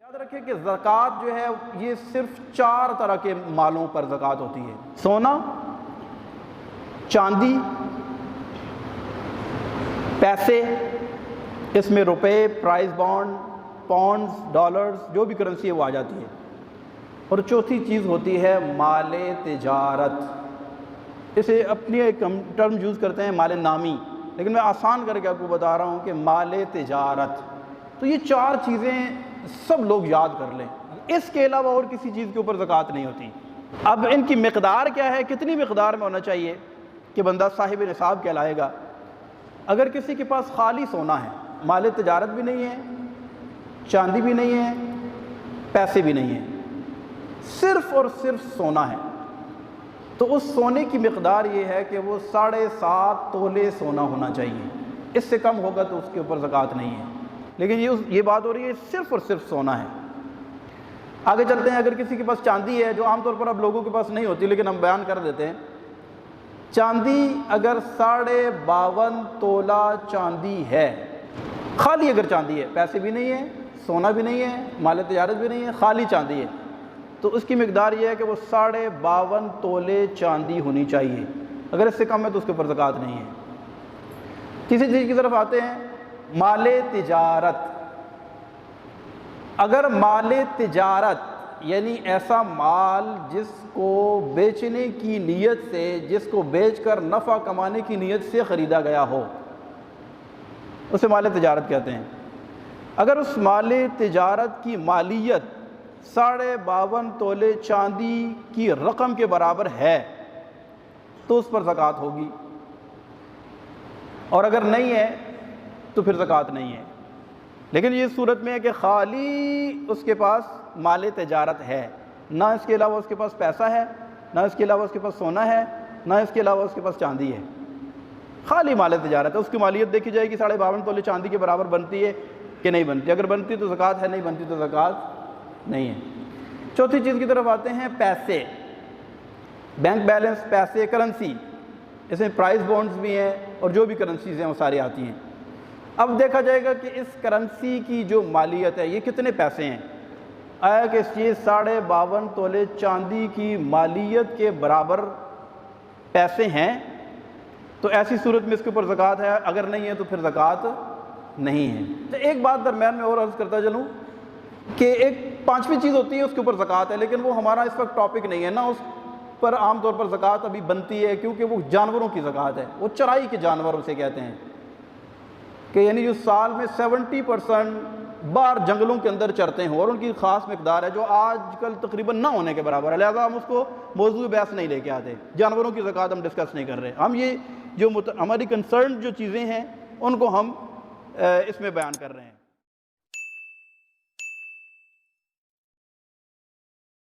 یاد رکھیں کہ زکوٰۃ جو ہے یہ صرف 4 طرح کے مالوں پر زکوٰۃ ہوتی ہے: سونا، چاندی، پیسے، اس میں روپے، پرائز بانڈ، پاؤنڈز، ڈالرز، جو بھی کرنسی ہے وہ آ جاتی ہے۔ اور چوتھی چیز ہوتی ہے مال تجارت۔ اسے اپنی ایک ٹرم یوز کرتے ہیں مال نامی، لیکن میں آسان کر کے آپ کو بتا رہا ہوں کہ مال تجارت۔ تو یہ 4 چیزیں سب لوگ یاد کر لیں، اس کے علاوہ اور کسی چیز کے اوپر زکوٰۃ نہیں ہوتی۔ اب ان کی مقدار کیا ہے، کتنی مقدار میں ہونا چاہیے کہ بندہ صاحب نصاب کہلائے گا؟ اگر کسی کے پاس خالی سونا ہے، مال تجارت بھی نہیں ہے، چاندی بھی نہیں ہے، پیسے بھی نہیں ہیں، صرف اور صرف سونا ہے، تو اس سونے کی مقدار یہ ہے کہ وہ 7.5 تولے سونا ہونا چاہیے۔ اس سے کم ہوگا تو اس کے اوپر زکوٰۃ نہیں ہے۔ لیکن یہ بات ہو رہی ہے صرف اور صرف سونا ہے۔ آگے چلتے ہیں، اگر کسی کے پاس چاندی ہے، جو عام طور پر اب لوگوں کے پاس نہیں ہوتی لیکن ہم بیان کر دیتے ہیں، چاندی اگر 52.5 تولہ چاندی ہے، خالی اگر چاندی ہے، پیسے بھی نہیں ہے، سونا بھی نہیں ہے، مال تجارت بھی نہیں ہے، خالی چاندی ہے، تو اس کی مقدار یہ ہے کہ وہ 52.5 تولے چاندی ہونی چاہیے۔ اگر اس سے کم ہے تو اس کے اوپر زکوٰۃ نہیں ہے۔ کسی چیز کی طرف آتے ہیں، مال تجارت۔ اگر مال تجارت یعنی ایسا مال جس کو بیچنے کی نیت سے، جس کو بیچ کر نفع کمانے کی نیت سے خریدا گیا ہو، اسے مال تجارت کہتے ہیں۔ اگر اس مال تجارت کی مالیت 52.5 تولے چاندی کی رقم کے برابر ہے تو اس پر زکوٰۃ ہوگی، اور اگر نہیں ہے تو پھر زکوٰۃ نہیں ہے۔ لیکن یہ صورت میں ہے کہ خالی اس کے پاس مال تجارت ہے، نہ اس کے علاوہ اس کے پاس پیسہ ہے، نہ اس کے علاوہ اس کے پاس سونا ہے، نہ اس کے علاوہ اس کے پاس چاندی ہے، خالی مال تجارت ہے۔ اس کی مالیت دیکھی جائے گی 52.5 تولے چاندی کے برابر بنتی ہے کہ نہیں بنتی۔ اگر بنتی تو زکوٰۃ ہے، نہیں بنتی تو زکوٰۃ نہیں ہے۔ چوتھی چیز کی طرف آتے ہیں، پیسے، بینک بیلنس، پیسے، کرنسی۔ اس میں پرائز بانڈز بھی ہیں اور جو بھی کرنسیز ہیں وہ ساری آتی ہیں۔ اب دیکھا جائے گا کہ اس کرنسی کی جو مالیت ہے یہ کتنے پیسے ہیں۔ آیا کہ اس چیز 52.5 تولے چاندی کی مالیت کے برابر پیسے ہیں تو ایسی صورت میں اس کے اوپر زکوٰۃ ہے، اگر نہیں ہے تو پھر زکوٰۃ نہیں ہے۔ تو ایک بات درمیان میں اور عرض کرتا چلوں کہ ایک 5ویں چیز ہوتی ہے، اس کے اوپر زکوٰۃ ہے، لیکن وہ ہمارا اس وقت ٹاپک نہیں ہے، نہ اس پر عام طور پر زکوٰۃ ابھی بنتی ہے، کیونکہ وہ جانوروں کی زکوٰۃ ہے۔ وہ چرائی کے جانور اسے کہتے ہیں، کہ یعنی جو سال میں 70% باہر جنگلوں کے اندر چرتے ہیں اور ان کی خاص مقدار ہے جو آج کل تقریباً نہ ہونے کے برابر ہے، لہذا ہم اس کو موضوع بحث نہیں لے کے آتے، جانوروں کی زکوٰۃ ہم ڈسکس نہیں کر رہے۔ ہم یہ جو ہماری کنسرن جو چیزیں ہیں ان کو ہم اس میں بیان کر رہے ہیں۔